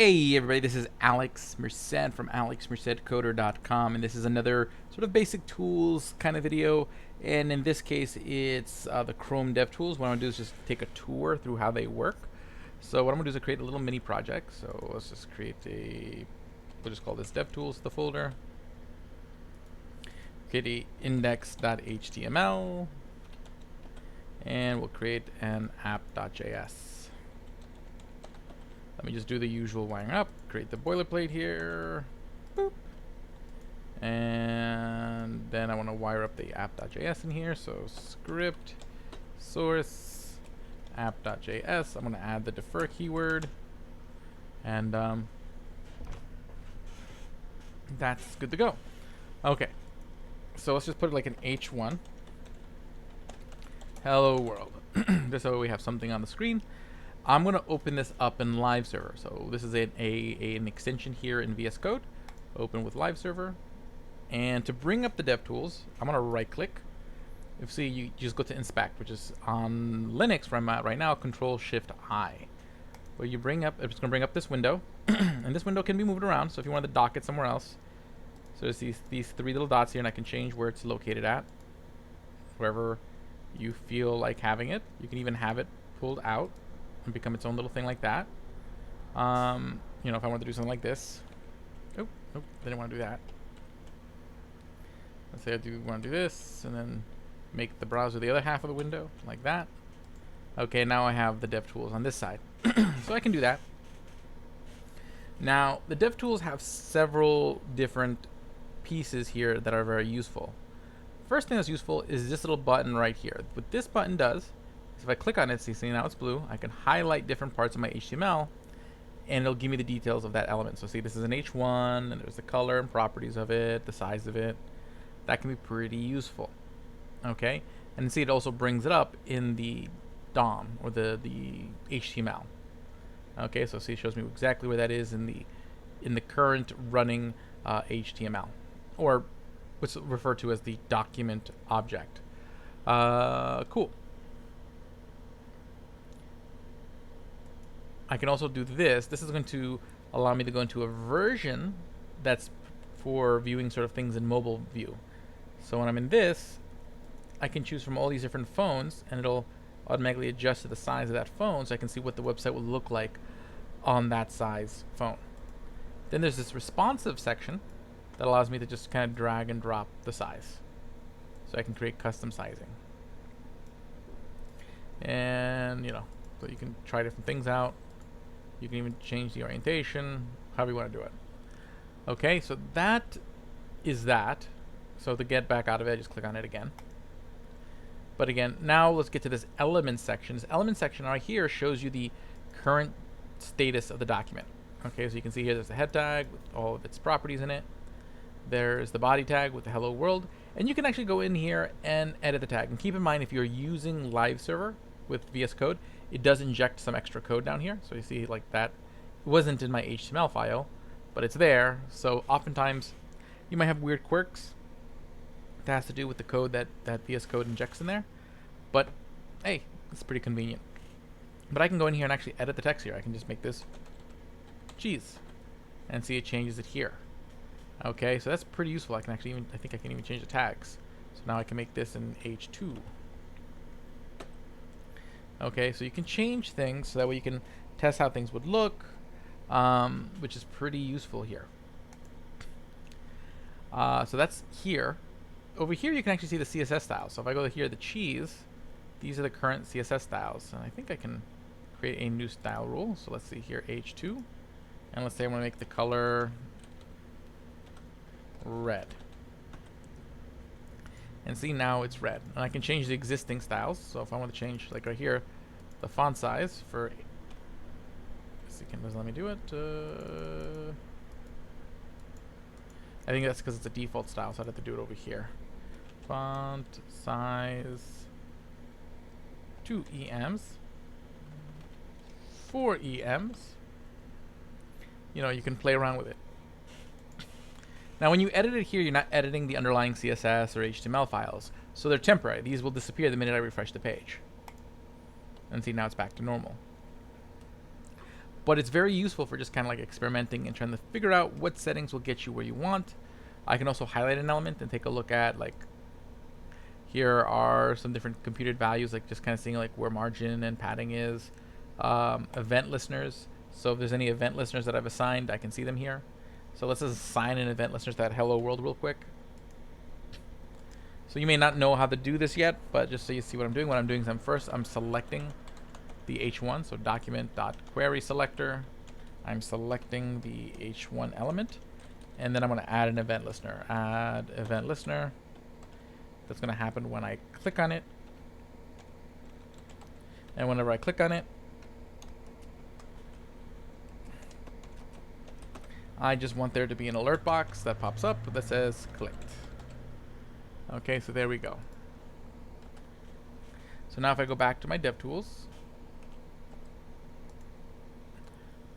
Hey everybody, this is Alex Merced from alexmercedcoder.com, and this is another sort of basic tools kind of video. And in this case, it's the Chrome DevTools. What I'm gonna do is just take a tour through how they work. So what I'm gonna do is create a little mini project. So let's just create we'll just call this DevTools, the folder. Create a index.html, and we'll create an app.js. Let me just do the usual wiring up, create the boilerplate here, boop. And then I want to wire up the app.js in here, so script, source, app.js. I'm going to add the defer keyword, and that's good to go. Okay, so let's just put it like an H1. Hello world. Just so we have something on the screen. I'm going to open this up in live server. So this is an extension here in VS Code. Open with live server. And to bring up the DevTools, I'm going to right click. You see, you just go to inspect, which is on Linux where I'm at right now, Control-Shift-I. Where you bring up, it's going to bring up this window. And this window can be moved around. So if you want to dock it somewhere else. So there's these three little dots here, and I can change where it's located at. Wherever you feel like having it. You can even have it pulled out and become its own little thing like that. You know, if I wanted to do something like this. Oh, didn't want to do that. Let's say I do want to do this, and then make the browser the other half of the window, like that. Okay, now I have the DevTools on this side. So I can do that. Now, the DevTools have several different pieces here that are very useful. First thing that's useful is this little button right here. What this button does, if I click on it, see now it's blue, I can highlight different parts of my HTML and it'll give me the details of that element. So see, this is an H1 and there's the color and properties of it, the size of it. That can be pretty useful. Okay, and see, it also brings it up in the DOM or the HTML. Okay, so see, it shows me exactly where that is in the current running HTML, or what's referred to as the document object. Cool. I can also do this. This is going to allow me to go into a version that's for viewing sort of things in mobile view. So when I'm in this, I can choose from all these different phones, and it'll automatically adjust to the size of that phone, so I can see what the website will look like on that size phone. Then there's this responsive section that allows me to just kind of drag and drop the size. So I can create custom sizing. And, you know, so you can try different things out. You can even change the orientation, however you want to do it. Okay, so that is that. So to get back out of it, just click on it again. But again, now let's get to this element section. This element section right here shows you the current status of the document. Okay, so you can see here there's the head tag with all of its properties in it. There's the body tag with the hello world. And you can actually go in here and edit the tag. And keep in mind, if you're using live server with VS Code, it does inject some extra code down here. So you see like that. It wasn't in my HTML file, but it's there. So oftentimes you might have weird quirks that has to do with the code that VS Code injects in there. But hey, it's pretty convenient. But I can go in here and actually edit the text here. I can just make this cheese and see it changes it here. Okay, so that's pretty useful. I think I can even change the tags. So now I can make this in H2. Okay, so you can change things so that way you can test how things would look, which is pretty useful here. So that's here. Over here you can actually see the CSS styles. So if I go to here, the cheese, these are the current CSS styles. And I think I can create a new style rule. So let's see here, H2. And let's say I want to make the color red. And see, now it's red. And I can change the existing styles. So if I want to change, like right here, the font size for... Let's see, doesn't let me do it. I think that's because it's a default style, so I'd have to do it over here. Font size 2 EMs. 4 EMs. You know, you can play around with it. Now when you edit it here, you're not editing the underlying CSS or HTML files. So they're temporary. These will disappear the minute I refresh the page. And see, now it's back to normal. but it's very useful for just kind of like experimenting and trying to figure out what settings will get you where you want. I can also highlight an element and take a look at, like, here are some different computed values, like just kind of seeing like where margin and padding is. Event listeners. So if there's any event listeners that I've assigned, I can see them here. So let's just assign an event listener to that hello world real quick. So you may not know how to do this yet, but just so you see what I'm doing is I'm selecting the H1, so document.query selector. I'm selecting the H1 element, and then I'm going to add an event listener. Add event listener. That's going to happen when I click on it. And whenever I click on it, I just want there to be an alert box that pops up that says clicked. Okay, so there we go. So now if I go back to my DevTools,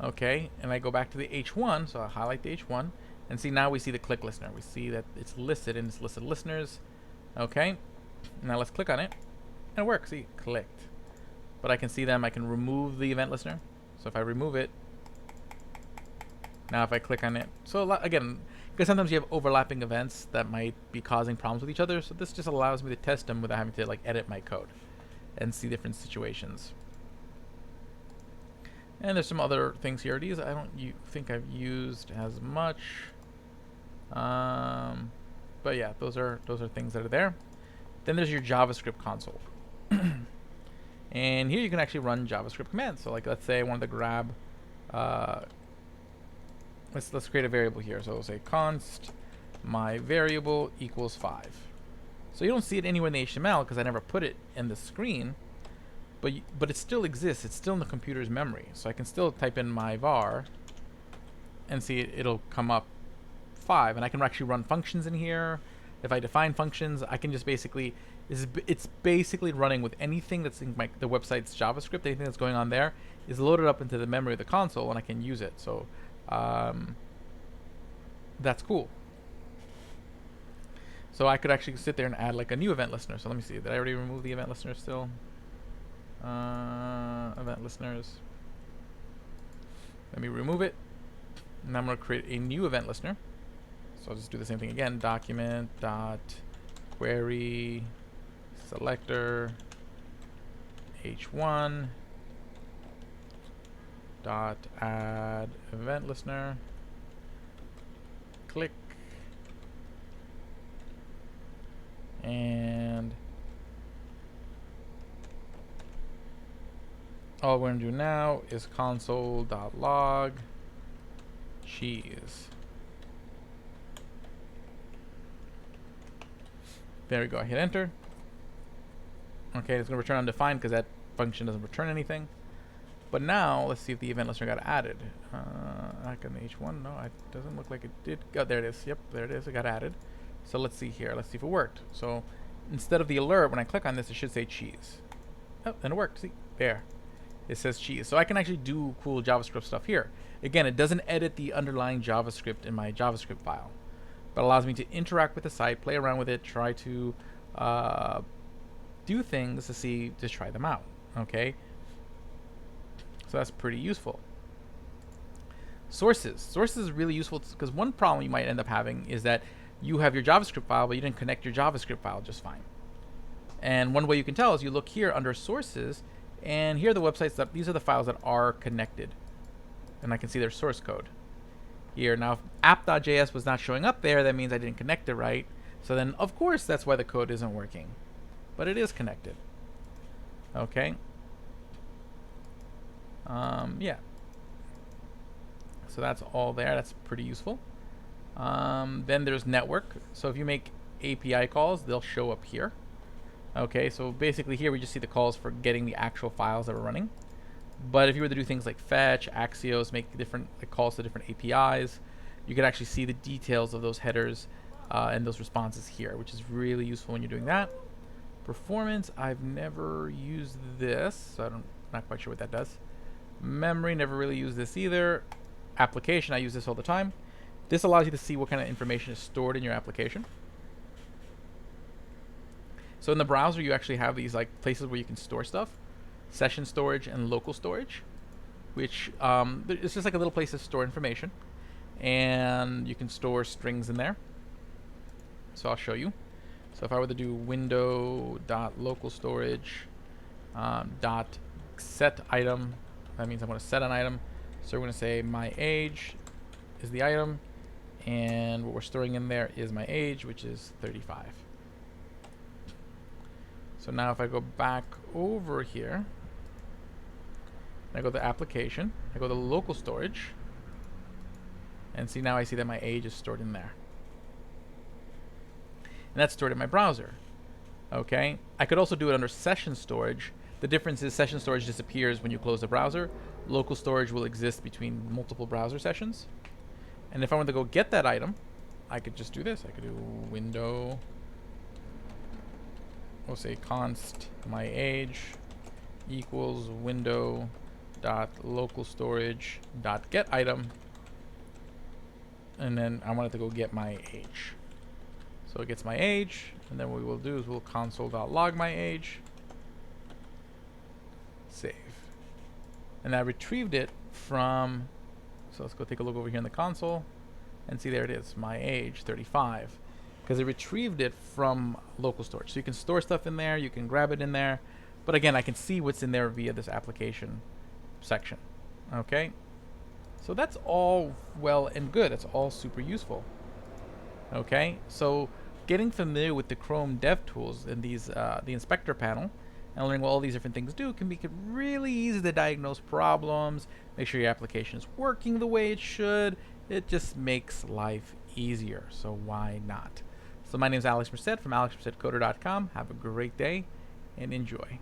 okay, and I go back to the H1, so I'll highlight the H1, and see now we see the click listener. We see that it's listed in this list of listeners. Okay, now let's click on it, and it works. See, clicked. But I can see them. I can remove the event listener. So if I remove it, now if I click on it, so again, because sometimes you have overlapping events that might be causing problems with each other, so this just allows me to test them without having to like edit my code and see different situations. And there's some other things here. These I don't think I've used as much. But yeah, those are things that are there. Then there's your JavaScript console. And here you can actually run JavaScript commands. So like let's say I wanted to grab let's create a variable here. So we'll say const my variable equals 5. So you don't see it anywhere in the HTML because I never put it in the screen, but it still exists. It's still in the computer's memory. So I can still type in my var and see it'll come up 5, and I can actually run functions in here. If I define functions, I can just basically, it's basically running with anything that's in the website's JavaScript. Anything that's going on there is loaded up into the memory of the console, and I can use it. So that's cool. So I could actually sit there and add like a new event listener. So let me see. Did I already remove the event listener still? Event listeners. Let me remove it. And I'm going to create a new event listener. So I'll just do the same thing again. Document dot query selector h1 dot add event listener. Click. And all we're going to do now is console.log cheese. There we go. I hit enter. Okay, it's going to return undefined because that function doesn't return anything. But now let's see if the event listener got added. Back on the H1, no, it doesn't look like it did. Oh, there it is. Yep, there it is. It got added. So let's see here. Let's see if it worked. So instead of the alert, when I click on this, it should say cheese. Oh, and it worked. See, there. It says cheese. So I can actually do cool JavaScript stuff here. Again, it doesn't edit the underlying JavaScript in my JavaScript file, but allows me to interact with the site, play around with it, try to do things to try them out. Okay. So that's pretty useful. Sources. Sources is really useful because one problem you might end up having is that you have your JavaScript file, but you didn't connect your JavaScript file just fine. And one way you can tell is you look here under sources, and here are the websites that these are the files that are connected, and I can see their source code here. Now, if app.js was not showing up there, that means I didn't connect it right. So then, of course, that's why the code isn't working, but it is connected. Okay. Yeah. So that's all there. That's pretty useful. Then there's network. So if you make API calls, they'll show up here. Okay, so basically here we just see the calls for getting the actual files that we're running. But if you were to do things like fetch, Axios, make different calls to different APIs, you could actually see the details of those headers and those responses here, which is really useful when you're doing that. Performance, I've never used this, so I'm not quite sure what that does. Memory, never really used this either. Application, I use this all the time. This allows you to see what kind of information is stored in your application. So in the browser, you actually have these like places where you can store stuff, session storage and local storage. which it's just like a little place to store information, and you can store strings in there. So I'll show you. So if I were to do window.local storage dot set item, that means I'm going to set an item. So we're going to say my age is the item, and what we're storing in there is my age, which is 35. So now if I go back over here, I go to application, I go to local storage, and see, now I see that my age is stored in there. And that's stored in my browser. Okay, I could also do it under session storage. The difference is session storage disappears when you close the browser. Local storage will exist between multiple browser sessions. And if I want to go get that item, I could just do this. I could do window, we'll say const my age equals window dot local storage dot get item, and then I want it to go get my age. So it gets my age, and then what we will do is we'll console.log my age, save. And I retrieved it from, so let's go take a look over here in the console, and see there it is, my age, 35. Because it retrieved it from local storage. So you can store stuff in there, you can grab it in there, but again, I can see what's in there via this application section. Okay? So that's all well and good. That's all super useful. Okay? So getting familiar with the Chrome dev tools and these the inspector panel and learning what all these different things do can make it really easy to diagnose problems, make sure your application is working the way it should. It just makes life easier. So why not? So my name is Alex Merced from alexmercedcoder.com. Have a great day and enjoy.